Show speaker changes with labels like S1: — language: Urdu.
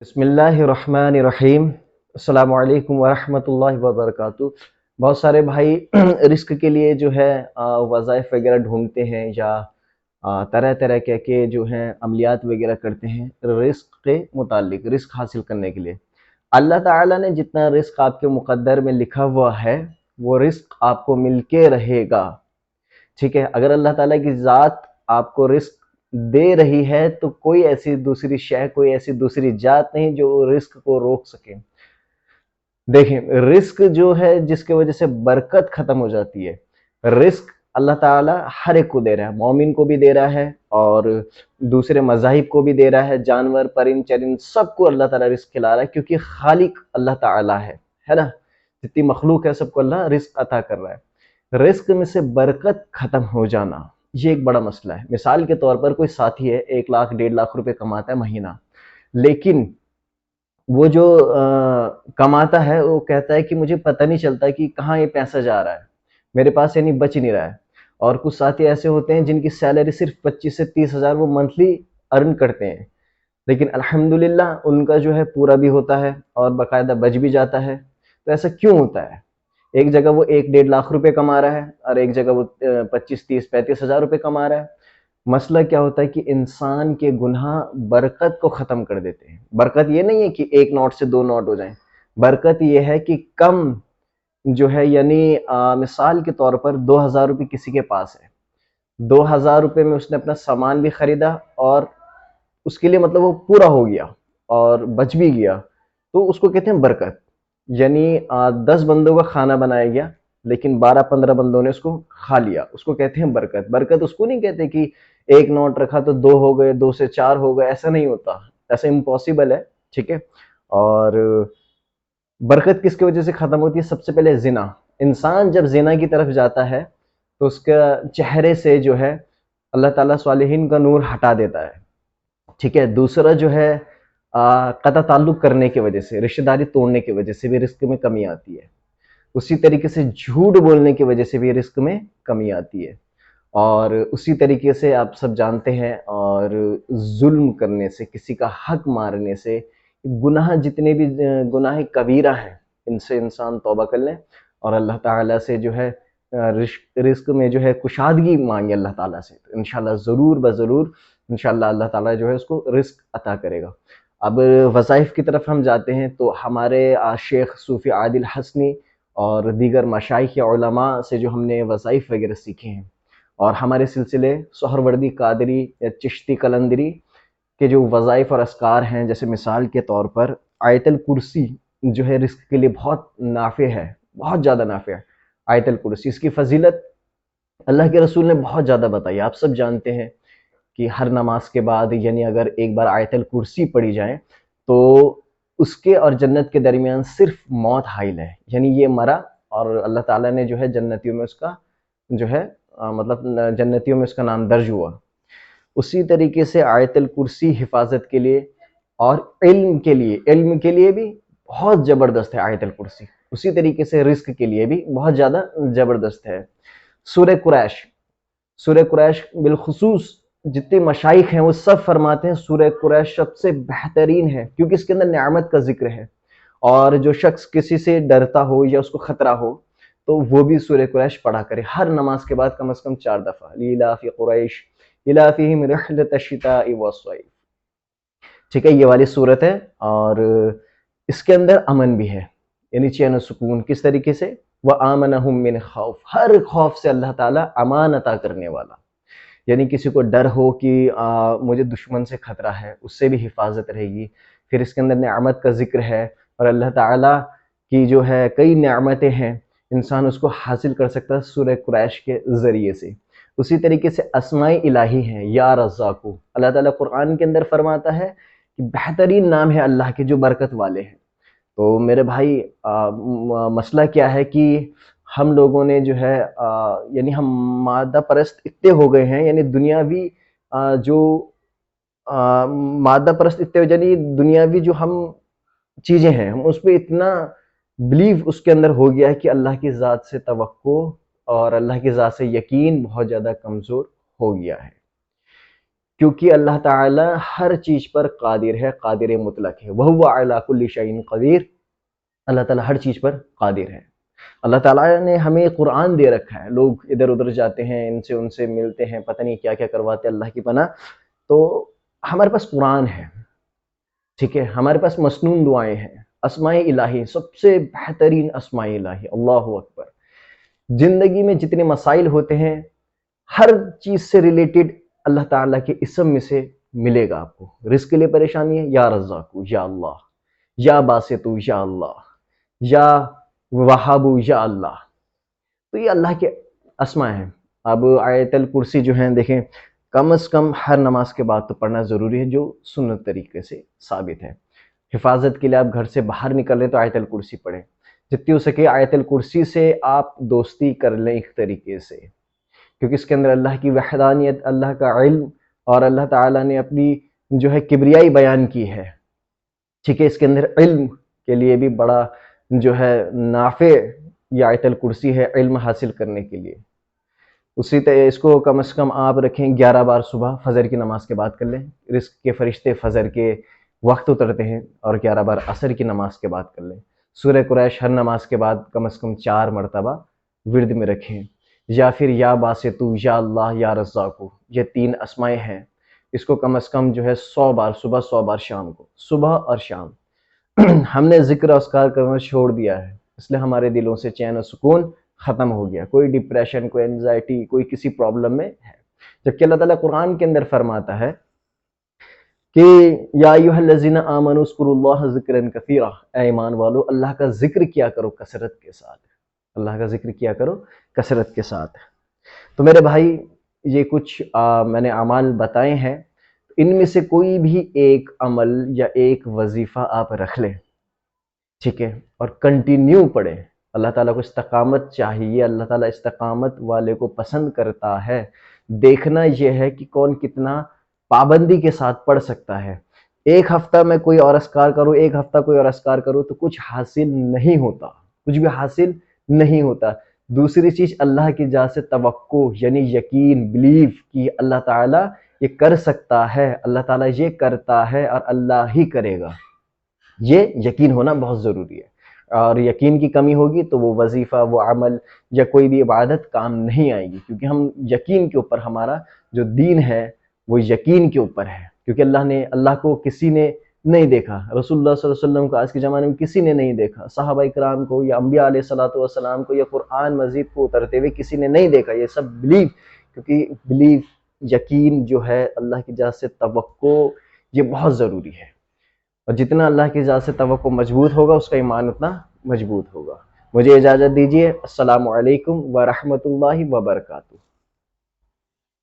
S1: بسم اللہ الرحمن الرحیم۔ السلام علیکم ورحمۃ اللہ وبرکاتہ۔ بہت سارے بھائی رزق کے لیے جو ہے وظائف وغیرہ ڈھونڈتے ہیں یا طرح طرح کے جو ہیں عملیات وغیرہ کرتے ہیں رزق کے متعلق، رزق حاصل کرنے کے لیے۔ اللہ تعالیٰ نے جتنا رزق آپ کے مقدر میں لکھا ہوا ہے وہ رزق آپ کو مل کے رہے گا، ٹھیک ہے۔ اگر اللہ تعالیٰ کی ذات آپ کو رزق دے رہی ہے تو کوئی ایسی دوسری شے، کوئی ایسی دوسری ذات نہیں جو رزق کو روک سکے۔ دیکھیں، رزق جو ہے جس کی وجہ سے برکت ختم ہو جاتی ہے، رزق اللہ تعالیٰ ہر ایک کو دے رہا ہے، مومن کو بھی دے رہا ہے اور دوسرے مذاہب کو بھی دے رہا ہے، جانور پرند چرند سب کو اللہ تعالیٰ رزق کھلا رہا ہے، کیونکہ خالق اللہ تعالیٰ ہے نا۔ جتنی مخلوق ہے سب کو اللہ رزق عطا کر رہا ہے۔ رزق میں سے برکت ختم ہو جانا یہ ایک بڑا مسئلہ ہے۔ مثال کے طور پر کوئی ساتھی ہے 1 لاکھ 1.5 لاکھ روپے کماتا ہے مہینہ، لیکن وہ جو کماتا ہے وہ کہتا ہے کہ مجھے پتہ نہیں چلتا کہ کہاں یہ پیسہ جا رہا ہے، میرے پاس یعنی بچ نہیں رہا ہے۔ اور کچھ ساتھی ایسے ہوتے ہیں جن کی سیلری صرف 25 سے 30 ہزار وہ منتھلی ارن کرتے ہیں، لیکن الحمدللہ ان کا جو ہے پورا بھی ہوتا ہے اور باقاعدہ بچ بھی جاتا ہے۔ تو ایسا کیوں ہوتا ہے؟ ایک جگہ وہ 1-1.5 لاکھ روپے کما رہا ہے اور ایک جگہ وہ 25 30 35 ہزار روپے کما رہا ہے۔ مسئلہ کیا ہوتا ہے کہ انسان کے گناہ برکت کو ختم کر دیتے ہیں۔ برکت یہ نہیں ہے کہ 1 نوٹ سے 2 نوٹ ہو جائیں، برکت یہ ہے کہ کم جو ہے، یعنی مثال کے طور پر 2000 روپے کسی کے پاس ہے، 2000 روپے میں اس نے اپنا سامان بھی خریدا اور اس کے لیے مطلب وہ پورا ہو گیا اور بچ بھی گیا، تو اس کو کہتے ہیں برکت۔ یعنی 10 بندوں کا کھانا بنایا گیا لیکن 12-15 بندوں نے اس کو کھا لیا، اس کو کہتے ہیں برکت۔ برکت اس کو نہیں کہتے کہ 1 نوٹ رکھا تو 2 ہو گئے، 2 سے 4 ہو گئے، ایسا نہیں ہوتا، ایسا امپاسبل ہے، ٹھیک ہے۔ اور برکت کس کی وجہ سے ختم ہوتی ہے؟ سب سے پہلے زنا۔ انسان جب زنا کی طرف جاتا ہے تو اس کا چہرے سے جو ہے اللہ تعالیٰ صالحین کا نور ہٹا دیتا ہے، ٹھیک ہے۔ دوسرا جو ہے قطع تعلق کرنے کی وجہ سے، رشتہ داری توڑنے کی وجہ سے بھی رزق میں کمی آتی ہے۔ اسی طریقے سے جھوٹ بولنے کی وجہ سے بھی رزق میں کمی آتی ہے، اور اسی طریقے سے آپ سب جانتے ہیں، اور ظلم کرنے سے، کسی کا حق مارنے سے، گناہ جتنے بھی گناہ کبیرہ ہیں ان سے انسان توبہ کر لیں اور اللہ تعالیٰ سے جو ہے رزق میں جو ہے کشادگی مانگے اللہ تعالیٰ سے، تو انشاءاللہ ضرور بضرور انشاءاللہ اللہ تعالیٰ جو ہے اس کو رزق عطا کرے گا۔ اب وظائف کی طرف ہم جاتے ہیں تو ہمارے شیخ صوفی عادل حسنی اور دیگر مشائخ علماء سے جو ہم نے وظائف وغیرہ سیکھے ہیں، اور ہمارے سلسلے سہروردی قادری یا چشتی قلندری کے جو وظائف اور اذکار ہیں، جیسے مثال کے طور پر آیت الکرسی جو ہے رزق کے لیے بہت نافع ہے، بہت زیادہ نافع ہے۔ آیت الکرسی، اس کی فضیلت اللہ کے رسول نے بہت زیادہ بتائی، آپ سب جانتے ہیں کہ ہر نماز کے بعد یعنی اگر ایک بار آیت الکرسی پڑھی جائے تو اس کے اور جنت کے درمیان صرف موت حائل ہے، یعنی یہ مرا اور اللہ تعالیٰ نے جو ہے جنتیوں میں اس کا جو ہے مطلب جنتیوں میں اس کا نام درج ہوا۔ اسی طریقے سے آیت الکرسی حفاظت کے لیے اور علم کے لیے بھی بہت زبردست ہے آیت الکرسی، اسی طریقے سے رزق کے لیے بھی بہت زیادہ زبردست ہے۔ سورہ قریش بالخصوص جتنے مشائخ ہیں وہ سب فرماتے ہیں سورہ قریش سب سے بہترین ہے، کیونکہ اس کے اندر نعمت کا ذکر ہے، اور جو شخص کسی سے ڈرتا ہو یا اس کو خطرہ ہو تو وہ بھی سورہ قریش پڑھا کرے ہر نماز کے بعد کم از کم 4 دفعہ۔ لیلاف قریش ایلافہم رحلۃ الشتاء والصیف، ٹھیک ہے، یہ والی صورت ہے، اور اس کے اندر امن بھی ہے، یعنی چین و سکون۔ کس طریقے سے؟ وَآمَنَهُم مِّنْ خَوْفٍ، ہر خوف سے اللہ تعالیٰ امان عطا کرنے والا، یعنی کسی کو ڈر ہو کہ مجھے دشمن سے خطرہ ہے، اس سے بھی حفاظت رہے گی۔ پھر اس کے اندر نعمت کا ذکر ہے، اور اللہ تعالیٰ کی جو ہے کئی نعمتیں ہیں، انسان اس کو حاصل کر سکتا ہے سورہ قریش کے ذریعے سے۔ اسی طریقے سے اسماء الہی ہیں، یا رزاقو، اللہ تعالیٰ قرآن کے اندر فرماتا ہے کہ بہترین نام ہے اللہ کے جو برکت والے ہیں۔ تو میرے بھائی مسئلہ کیا ہے کہ ہم لوگوں نے جو ہے یعنی ہم مادہ پرست اتنے ہو گئے ہیں، یعنی دنیاوی جو مادہ پرست اتنے، یعنی دنیاوی جو ہم چیزیں ہیں ہم اس پہ اتنا بلیو اس کے اندر ہو گیا ہے کہ اللہ کی ذات سے توقع اور اللہ کی ذات سے یقین بہت زیادہ کمزور ہو گیا ہے۔ کیونکہ اللہ تعالی ہر چیز پر قادر ہے، قادر مطلق ہے، وَهُوَ عَلَى كُلِّ شَيْءٍ قدیر، اللہ تعالیٰ ہر چیز پر قادر ہے۔ اللہ تعالیٰ نے ہمیں قرآن دے رکھا ہے، لوگ ادھر ادھر جاتے ہیں، ان سے ملتے ہیں، پتہ نہیں کیا کیا کرواتے ہیں، اللہ کی پناہ۔ تو ہمارے پاس قرآن ہے، ٹھیک ہے، ہمارے پاس مسنون دعائیں ہیں، اسماء الہی، سب سے بہترین اسماء الہی، اللہ اکبر۔ زندگی میں جتنے مسائل ہوتے ہیں، ہر چیز سے ریلیٹڈ اللہ تعالیٰ کے اسم میں سے ملے گا آپ کو۔ رزق کے لیے پریشانی ہے، یا رزاق یا اللہ، یا باسط یا اللہ، یا وہاب یا اللہ۔ تو یہ اللہ کے اسماء ہیں۔ اب آیت الکرسی جو ہیں، دیکھیں کم از کم ہر نماز کے بعد تو پڑھنا ضروری ہے، جو سنت طریقے سے ثابت ہے۔ حفاظت کے لیے آپ گھر سے باہر نکل رہے تو آیت الکرسی پڑھیں، جتنی ہو سکے آیت الکرسی سے آپ دوستی کر لیں ایک طریقے سے، کیونکہ اس کے اندر اللہ کی وحدانیت، اللہ کا علم، اور اللہ تعالیٰ نے اپنی جو ہے کبریائی بیان کی ہے، ٹھیک ہے۔ اس کے اندر علم کے لیے بھی بڑا جو ہے نافع یہ آیت الکرسی ہے، علم حاصل کرنے کے لیے۔ اسی طرح اس کو کم از کم آپ رکھیں 11 بار صبح فجر کی نماز کے بعد کر لیں، رزق کے فرشتے فجر کے وقت اترتے ہیں، اور 11 بار عصر کی نماز کے بعد کر لیں۔ سورہ قریش ہر نماز کے بعد کم از کم 4 مرتبہ ورد میں رکھیں، یا پھر یا باسطو یا اللہ یا رزاقو، یہ 3 اسماء ہیں، اس کو کم از کم جو ہے 100 بار صبح، 100 بار شام کو، صبح اور شام۔ ہم نے ذکر اذکار کرنا چھوڑ دیا ہے، اس لیے ہمارے دلوں سے چین و سکون ختم ہو گیا، کوئی ڈپریشن، کوئی انزائٹی، کوئی کسی پرابلم میں ہے۔ جبکہ اللہ تعالیٰ قرآن کے اندر فرماتا ہے کہ یا ایھا الذین آمنوا اذکروا اللہ ذکرا کثیرا، اے ایمان والو اللہ کا ذکر کیا کرو کثرت کے ساتھ، اللہ کا ذکر کیا کرو کثرت کے ساتھ۔ تو میرے بھائی یہ کچھ میں نے اعمال بتائے ہیں، ان میں سے کوئی بھی ایک عمل یا ایک وظیفہ آپ رکھ لیں، ٹھیک ہے، اور کنٹینیو پڑھیں۔ اللہ تعالیٰ کو استقامت چاہیے، اللہ تعالیٰ استقامت والے کو پسند کرتا ہے۔ دیکھنا یہ ہے کہ کون کتنا پابندی کے ساتھ پڑھ سکتا ہے۔ ایک ہفتہ میں کوئی اور اذکار کرو، ایک ہفتہ کوئی اور اذکار کرو تو کچھ حاصل نہیں ہوتا، کچھ بھی حاصل نہیں ہوتا۔ دوسری چیز اللہ کی ذات سے توقع، یعنی یقین، بلیف کہ اللہ تعالیٰ یہ کر سکتا ہے، اللہ تعالیٰ یہ کرتا ہے اور اللہ ہی کرے گا، یہ یقین ہونا بہت ضروری ہے۔ اور یقین کی کمی ہوگی تو وہ وظیفہ، وہ عمل یا کوئی بھی عبادت کام نہیں آئے گی، کیونکہ ہم یقین کے اوپر، ہمارا جو دین ہے وہ یقین کے اوپر ہے، کیونکہ اللہ کو کسی نے نہیں دیکھا، رسول اللہ صلی اللہ علیہ وسلم کو آج کے زمانے میں کسی نے نہیں دیکھا، صحابہ کرام کو یا انبیاء علیہ الصلوۃ والسلام کو یا قرآن مجید کو اترتے ہوئے کسی نے نہیں دیکھا۔ یہ سب بلیف، کیونکہ بلیف، یقین جو ہے، اللہ کی ذات سے توقع، یہ بہت ضروری ہے، اور جتنا اللہ کی ذات سے توقع مضبوط ہوگا اس کا ایمان اتنا مضبوط ہوگا۔ مجھے اجازت دیجیے، السلام علیکم ورحمۃ اللہ وبرکاتہ۔